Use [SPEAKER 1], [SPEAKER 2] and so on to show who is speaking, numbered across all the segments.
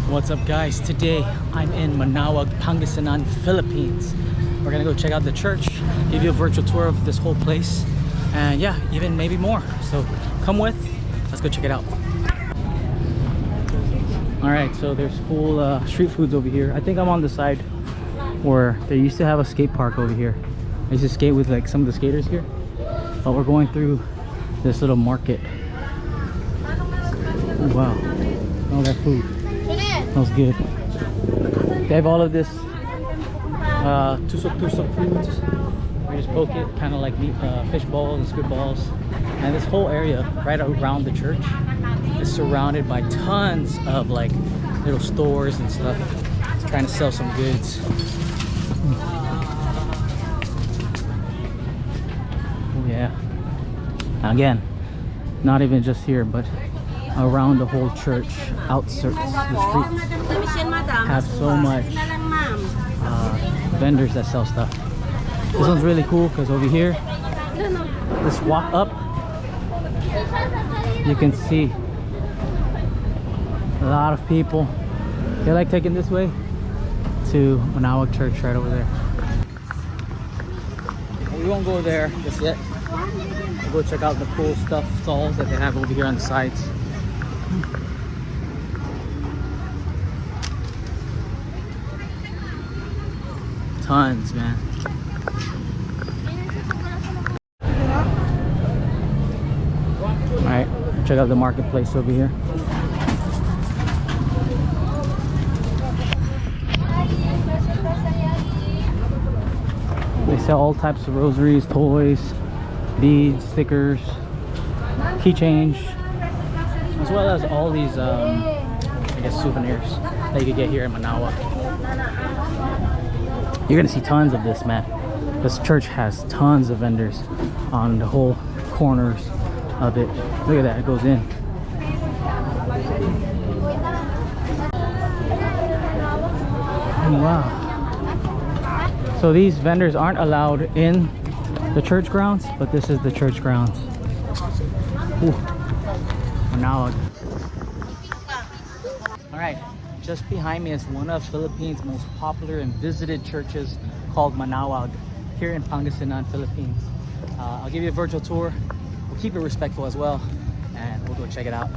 [SPEAKER 1] What's up guys? Today I'm in Manaoag Pangasinan, Philippines. We're gonna go check out the church, give you a virtual tour of this whole place, and yeah, even maybe more. So come with, let's go check it out. Alright, so there's cool street foods over here. I think I'm on the side where they used to have a skate park over here. I used to skate with like some of the skaters here, but we're going through this little market. Oh, wow, all that food smells good. They have all of this tusok foods. We just poke it, kind of like fish balls and squid balls. And this whole area right around the church is surrounded by tons of like little stores and stuff. It's trying to sell some goods. Oh yeah. Again, not even just here, but around the whole church, outskirts, the streets have so much vendors that sell stuff. This one's really cool because over here, just walk up, you can see a lot of people. They like taking this way to Manaoag Church right over there. We won't go there just yet. We'll go check out the cool stuff stalls that they have over here on the sides. Tons, man. Alright, check out the marketplace over here. They sell all types of rosaries, toys, beads, stickers, keychains, as well as all these I guess souvenirs that you could get here in Manaoag. You're gonna see tons of this, man. This church has tons of vendors on the whole corners of it. Look at that, it goes in. Oh, wow. So these vendors aren't allowed in the church grounds, but this is the church grounds. Ooh. Manaoag. Alright, just behind me is one of Philippines' most popular and visited churches called Manaoag here in Pangasinan, Philippines. I'll give you a virtual tour. We'll keep it respectful as well, and we'll go check it out.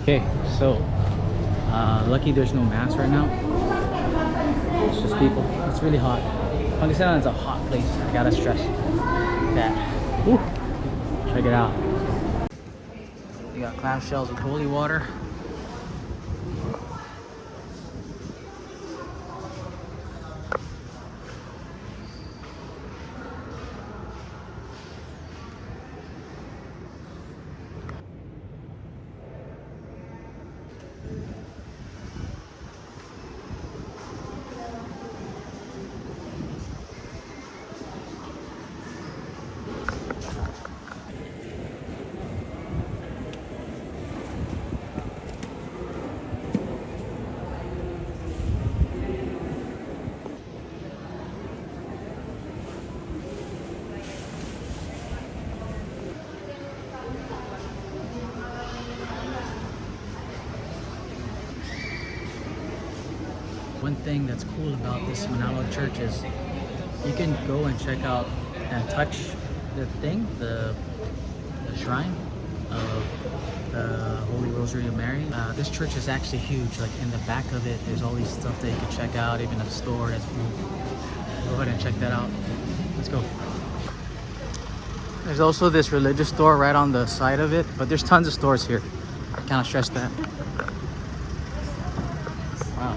[SPEAKER 1] Okay, so lucky there's no mass right now. It's just people. It's really hot. Pangasinan is a hot place. I gotta stress that. Woo. Check it out. We got clam shells with holy water. One thing that's cool about this Manaoag Church is you can go and check out and touch the thing, the shrine of the Holy Rosary of Mary. This church is actually huge. Like in the back of it, there's all these stuff that you can check out, even a store that's cool. Go ahead and check that out. Let's go. There's also this religious store right on the side of it, but there's tons of stores here. I cannot stress that. Wow.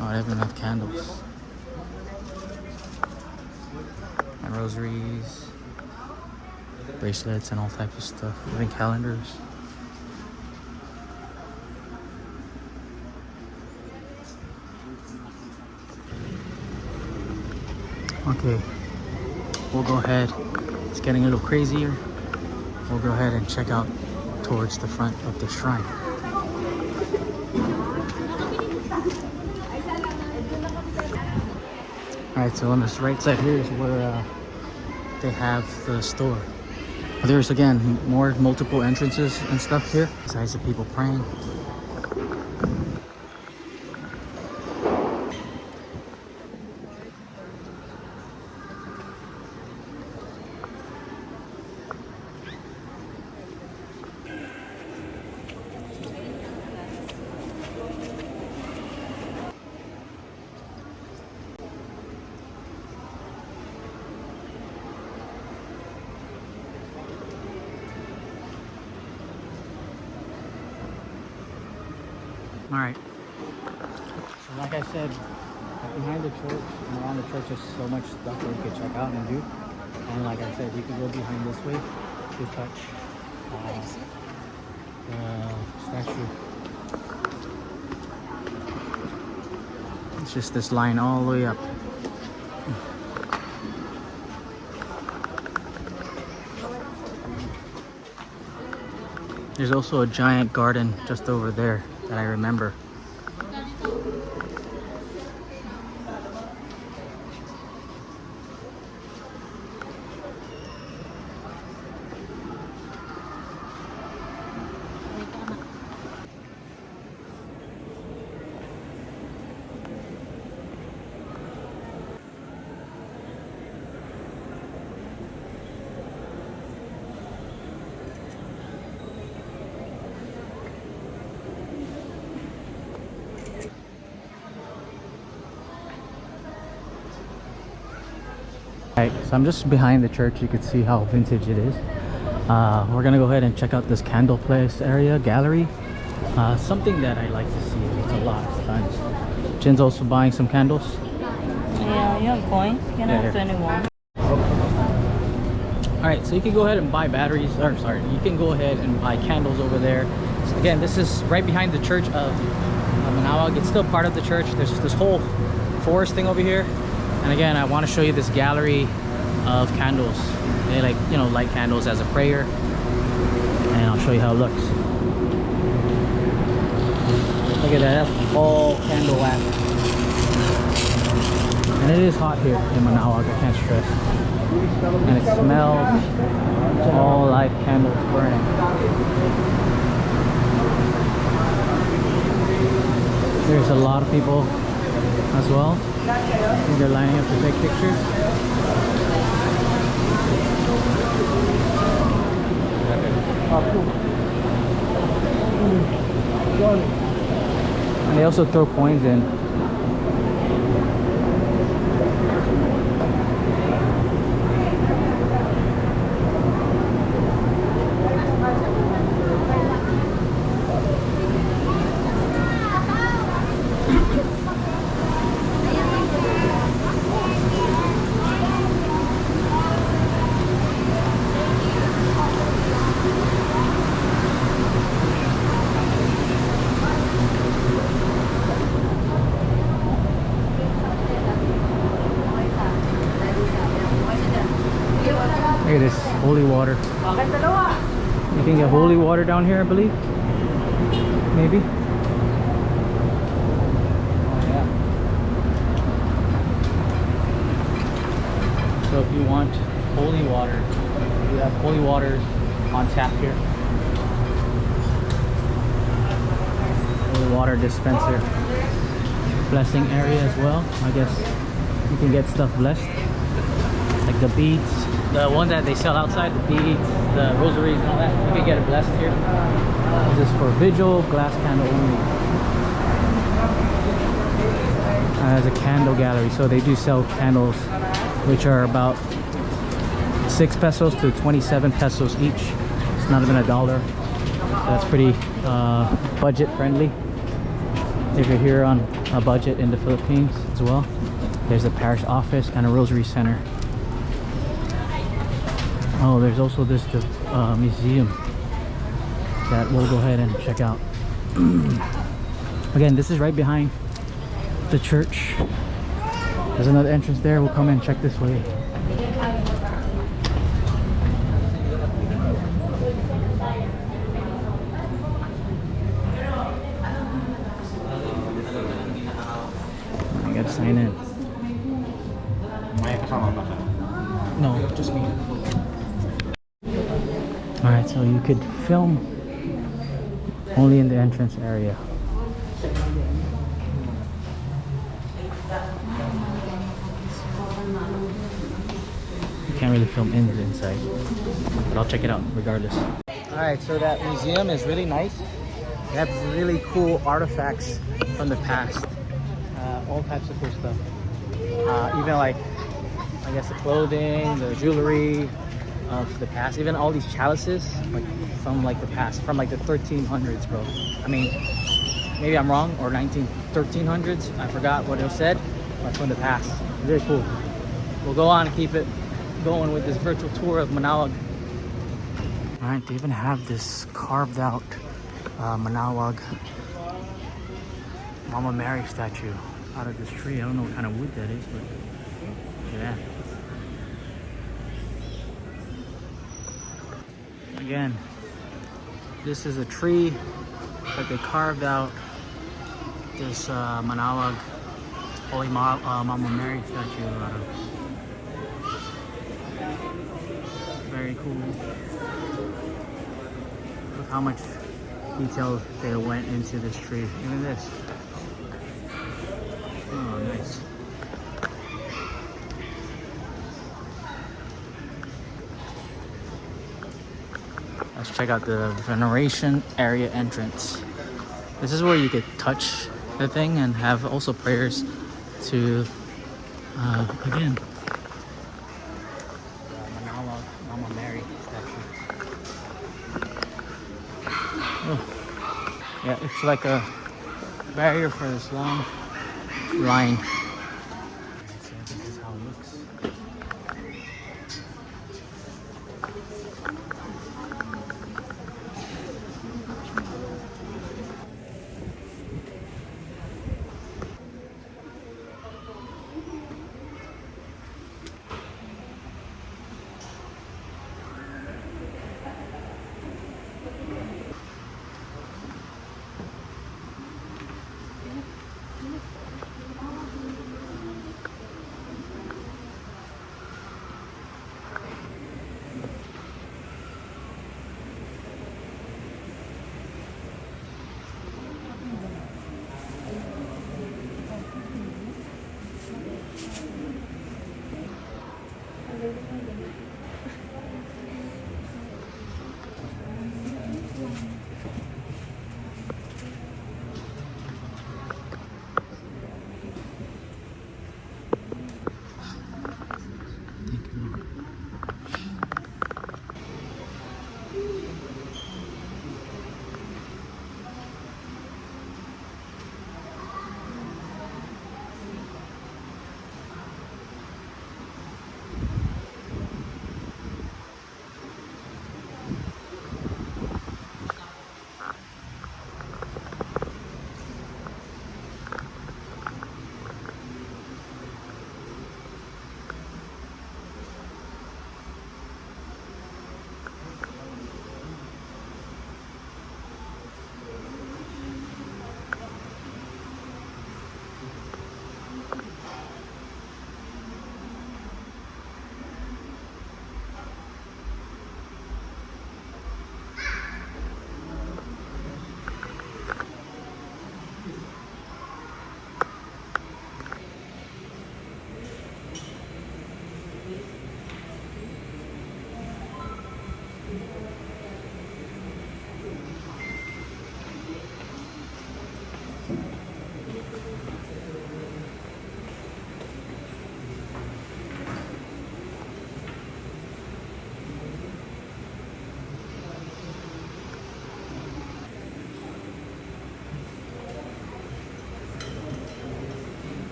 [SPEAKER 1] Oh, I have enough candles and rosaries, bracelets, and all types of stuff, even calendars. Okay, we'll go ahead. It's getting a little crazier. We'll go ahead and check out towards the front of the shrine. Alright, so on this right side here is where they have the store. There's again multiple entrances and stuff here, besides the people praying. Alright, so like I said, behind the church and around the church, there's so much stuff that you can check out and do. And like I said, you can go behind this way to touch the statue. It's just this line all the way up. There's also a giant garden just over there that I remember. Alright, so I'm just behind the church. You can see how vintage it is. We're gonna go ahead and check out this candle place area, gallery. Something that I like to see. It's a lot of times. Jin's also buying some candles.
[SPEAKER 2] Yeah, you have coins? Can I have 21?
[SPEAKER 1] Alright, so you can go ahead and buy batteries, or sorry, you can go ahead and buy candles over there. So again, this is right behind the church of Manaoag. It's still part of the church. There's this whole forest thing over here. And again, I want to show you this gallery of candles. They like, you know, light candles as a prayer. And I'll show you how it looks. Look at that, that's all candle wax. And it is hot here in Manaoag, I can't stress. And it smells all like candles burning. There's a lot of people as well. I think they're lining up to take pictures. And they also throw coins in. Look at this holy water. You can get holy water down here, I believe. Maybe. Yeah. So if you want holy water, we have holy waters on tap here. Holy water dispenser. Blessing area as well. I guess you can get stuff blessed. Like the beads. The one that they sell outside, the beads, the rosaries and all that, you can get it blessed here. This is for vigil, glass candle only. As a candle gallery, so they do sell candles which are about 6 pesos to 27 pesos each. It's not even $1. So that's pretty budget friendly if you're here on a budget in the Philippines as well. There's a parish office and a rosary center. Oh, there's also this museum that we'll go ahead and check out. Again, this is right behind the church. There's another entrance there. We'll come and check this way. No, just me. Alright, so you could film only in the entrance area. You can't really film in the inside, but I'll check it out regardless. Alright, so that museum is really nice. They have really cool artifacts from the past. All types of cool stuff. Even like, I guess the clothing, the jewelry of the past. Even all these chalices, like from like the past, from like the 1300s, bro. I mean, maybe I'm wrong, or 1300s. I forgot what it said, but from the past. Very cool. We'll go on and keep it going with this virtual tour of Manaoag. Alright, they even have this carved out Manaoag Mama Mary statue out of this tree. I don't know what kind of wood that is, but yeah. Again, this is a tree that they carved out this Manaoag Holy Mama Mary statue out of. Very cool. Look how much detail they went into this tree. Even this. Oh, nice. Let's check out the Veneration area entrance. This is where you could touch the thing and have also prayers to, again, Manaoag Mama Mary statue. Oh. Yeah, it's like a barrier for this long line. So this is how it looks.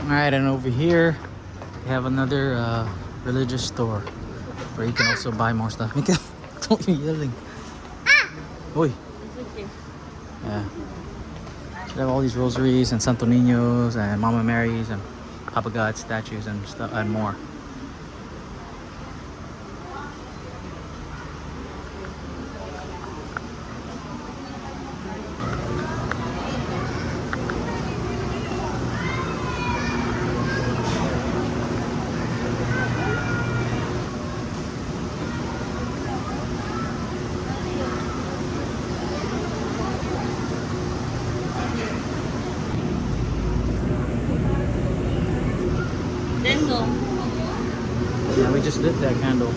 [SPEAKER 1] Alright, and over here we have another religious store where you can also buy more stuff. Mika, don't be yelling. Oi. Yeah. So they have all these rosaries and Santo Niños and Mama Marys and Papa God statues and stuff and more.
[SPEAKER 2] Eso.
[SPEAKER 1] Yeah, we just lit that candle.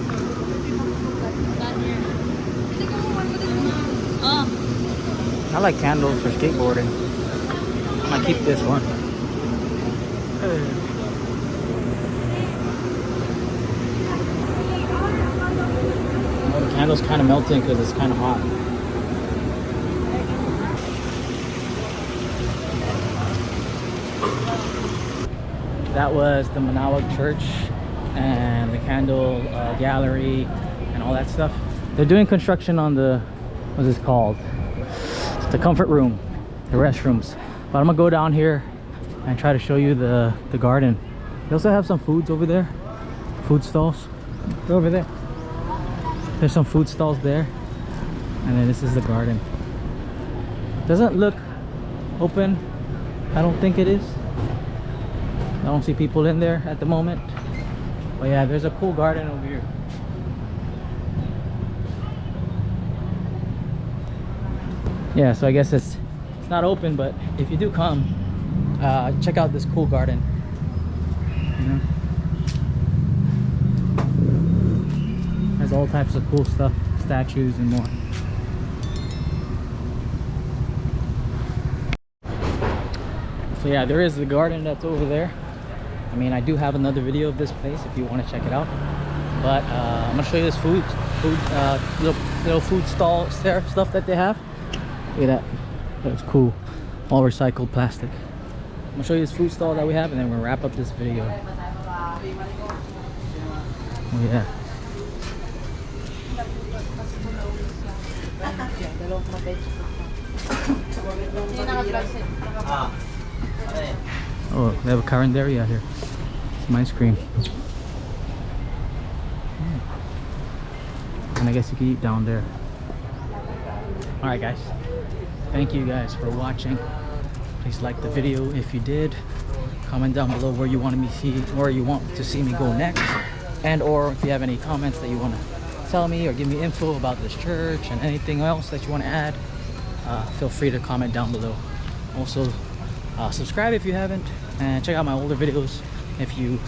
[SPEAKER 2] Oh.
[SPEAKER 1] I like candles for skateboarding. I might keep this one. Oh, the candle's kind of melting because it's kind of hot. That was the Manaoag Church and the candle gallery and all that stuff. They're doing construction on the, what's this called? The comfort room, the restrooms. But I'm gonna go down here and try to show you the garden. They also have some foods over there, food stalls. They're over there. There's some food stalls there, and then this is the garden. Doesn't look open. I don't think it is. I don't see people in there at the moment. But yeah, there's a cool garden over here. Yeah, so I guess it's not open, but if you do come, check out this cool garden. You know? Has all types of cool stuff, statues and more. So yeah, there is the garden that's over there. I mean, I do have another video of this place if you want to check it out. But I'm gonna show you this little food stall stuff that they have. Look at that. That's cool. All recycled plastic. I'm gonna show you this food stall that we have, and then we're gonna wrap up this video. Oh yeah. Oh, they have a current dairy out here. Some ice cream. And I guess you can eat down there. Alright guys, thank you guys for watching. Please like the video if you did. Comment down below where you want me to see, where you want to see me go next, and or if you have any comments that you want to tell me or give me info about this church and anything else that you want to add, feel free to comment down below. Also, subscribe if you haven't, and check out my older videos if you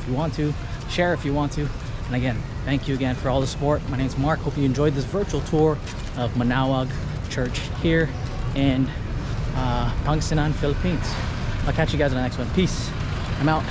[SPEAKER 1] want to. Share if you want to. And again, thank you again for all the support. My name is Mark. Hope you enjoyed this virtual tour of Manaoag Church here in Pangasinan, Philippines. I'll catch you guys in the next one. Peace. I'm out.